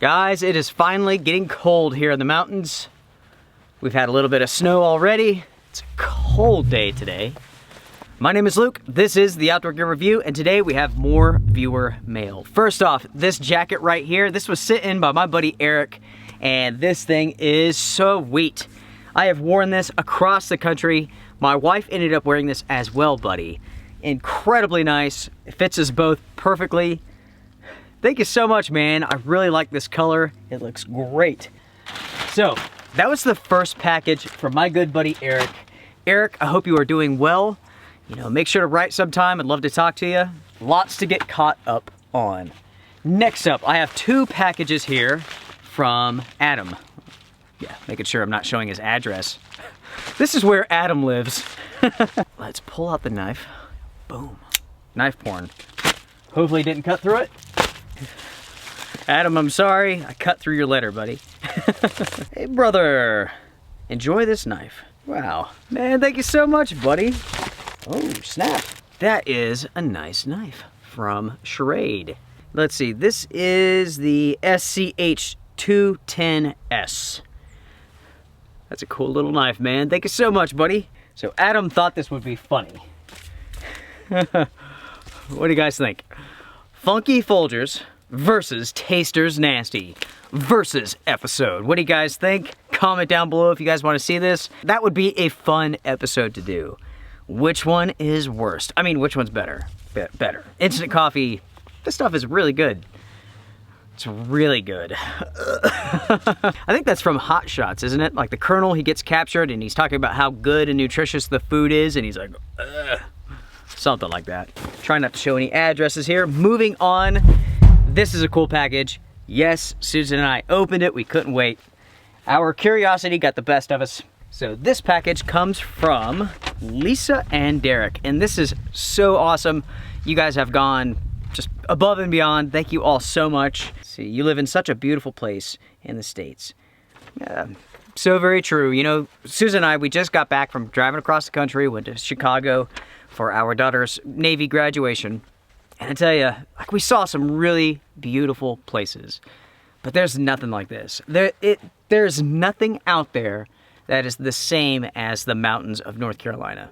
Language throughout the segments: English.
Guys, it is finally getting cold here in the mountains. We've had a little bit of snow already. It's a cold day today. My name is Luke, this is the Outdoor Gear Review, and today we have more viewer mail. First off, this jacket right here, this was sent in by my buddy Eric, and this thing is sweet. I have worn this across the country. My wife ended up wearing this as well, buddy. Incredibly nice, it fits us both perfectly. Thank you so much, man. I really like this color. It looks great. So, that was the first package from my good buddy Eric. Eric, I hope you are doing well. You know, make sure to write sometime. I'd love to talk to you. Lots to get caught up on. Next up, I have two packages here from Adam. Yeah, making sure I'm not showing his address. This is where Adam lives. Let's pull out the knife. Boom. Knife porn. Hopefully it didn't cut through it. Adam, I'm sorry. I cut through your letter, buddy. Hey, brother. Enjoy this knife. Wow. Man, thank you so much, buddy. Oh, snap. That is a nice knife from Charade. Let's see. This is the SCH-210S. That's a cool little knife, man. Thank you so much, buddy. So Adam thought this would be funny. What do you guys think? Funky Folgers versus Tasters Nasty versus episode. What do you guys think? Comment down below if you guys want to see this. That would be a fun episode to do. Which one is worst? I mean, which one's better? Better. Instant coffee, this stuff is really good. It's really good. I think that's from Hot Shots, isn't it? Like the Colonel, he gets captured and he's talking about how good and nutritious the food is and he's like, ugh. Something like that. Try not to show any addresses here. Moving on, this is a cool package. Yes, Susan and I opened it, we couldn't wait. Our curiosity got the best of us. So this package comes from Lisa and Derek, and this is so awesome. You guys have gone just above and beyond. Thank you all so much. See, you live in such a beautiful place in the States. So very true. You know, Susan and I, we just got back from driving across the country, went to Chicago for our daughter's Navy graduation. And I tell you, like, we saw some really beautiful places, but there's nothing like this. There's nothing out there that is the same as the mountains of North Carolina.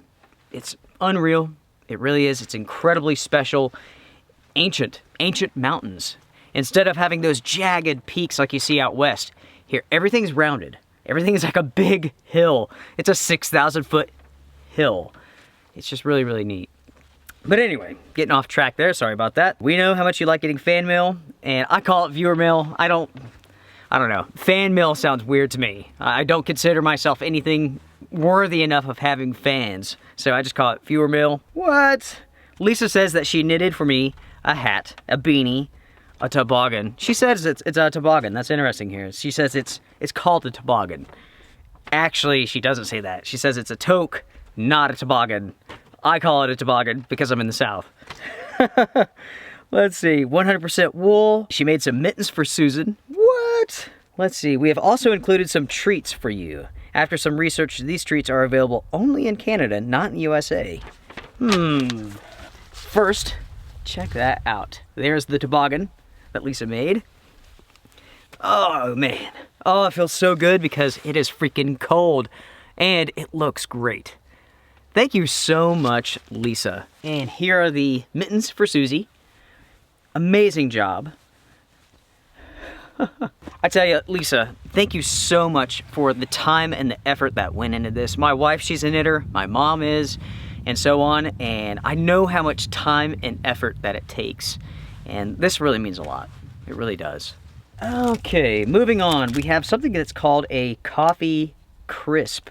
It's unreal. It really is. It's incredibly special. Ancient mountains. Instead of having those jagged peaks like you see out west, here everything's rounded. Everything's like a big hill. It's a 6,000 foot hill. It's just really, really neat. But anyway, getting off track there, sorry about that. We know how much you like getting fan mail, and I call it viewer mail. I don't know. Fan mail sounds weird to me. I don't consider myself anything worthy enough of having fans, so I just call it viewer mail. What? Lisa says that she knitted for me a hat, a beanie, a toboggan. She says it's a toboggan. That's interesting here. She says it's called a toboggan. Actually, she doesn't say that. She says it's a toque, not a toboggan. I call it a toboggan because I'm in the South. Let's see, 100% wool. She made some mittens for Susan. What? Let's see, we have also included some treats for you. After some research, these treats are available only in Canada, not in the USA. First, check that out. There's the toboggan that Lisa made. Oh man, oh, it feels so good because it is freaking cold and it looks great. Thank you so much, Lisa. And here are the mittens for Susie. Amazing job. I tell you, Lisa, thank you so much for the time and the effort that went into this. My wife, she's a knitter, my mom is, and so on, and I know how much time and effort that it takes. And this really means a lot. It really does. Okay, moving on. We have something that's called a coffee crisp.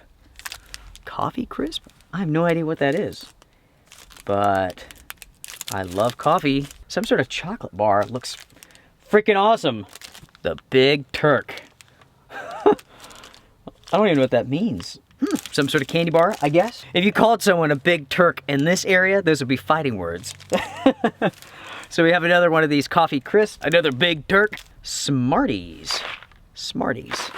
Coffee crisp? I have no idea what that is. But I love coffee. Some sort of chocolate bar. It looks freaking awesome. The Big Turk. I don't even know what that means. Some sort of candy bar, I guess. If you called someone a Big Turk in this area, those would be fighting words. So we have another one of these coffee crisps. Another Big Turk. Smarties. Smarties.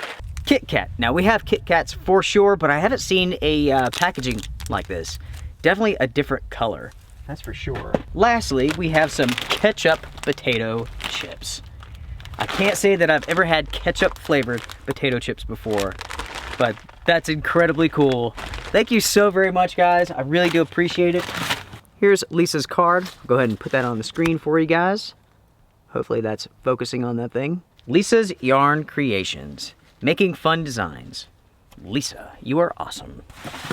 Kit Kat. Now we have Kit Kats for sure, but I haven't seen a packaging like this. Definitely a different color, that's for sure. Lastly, we have some ketchup potato chips. I can't say that I've ever had ketchup flavored potato chips before, but that's incredibly cool. Thank you so very much, guys. I really do appreciate it. Here's Lisa's card. I'll go ahead and put that on the screen for you guys. Hopefully that's focusing on that thing. Lisa's Yarn Creations, making fun designs. Lisa, you are awesome.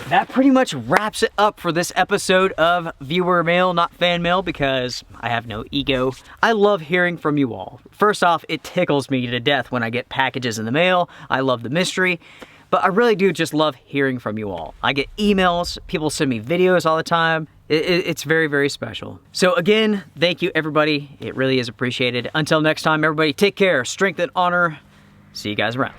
That pretty much wraps it up for this episode of Viewer Mail, not Fan Mail, because I have no ego. I love hearing from you all. First off, it tickles me to death when I get packages in the mail. I love the mystery, but I really do just love hearing from you all. I get emails, people send me videos all the time. It's very, very special. So again, thank you everybody. It really is appreciated. Until next time, everybody, take care, strength and honor. See you guys around.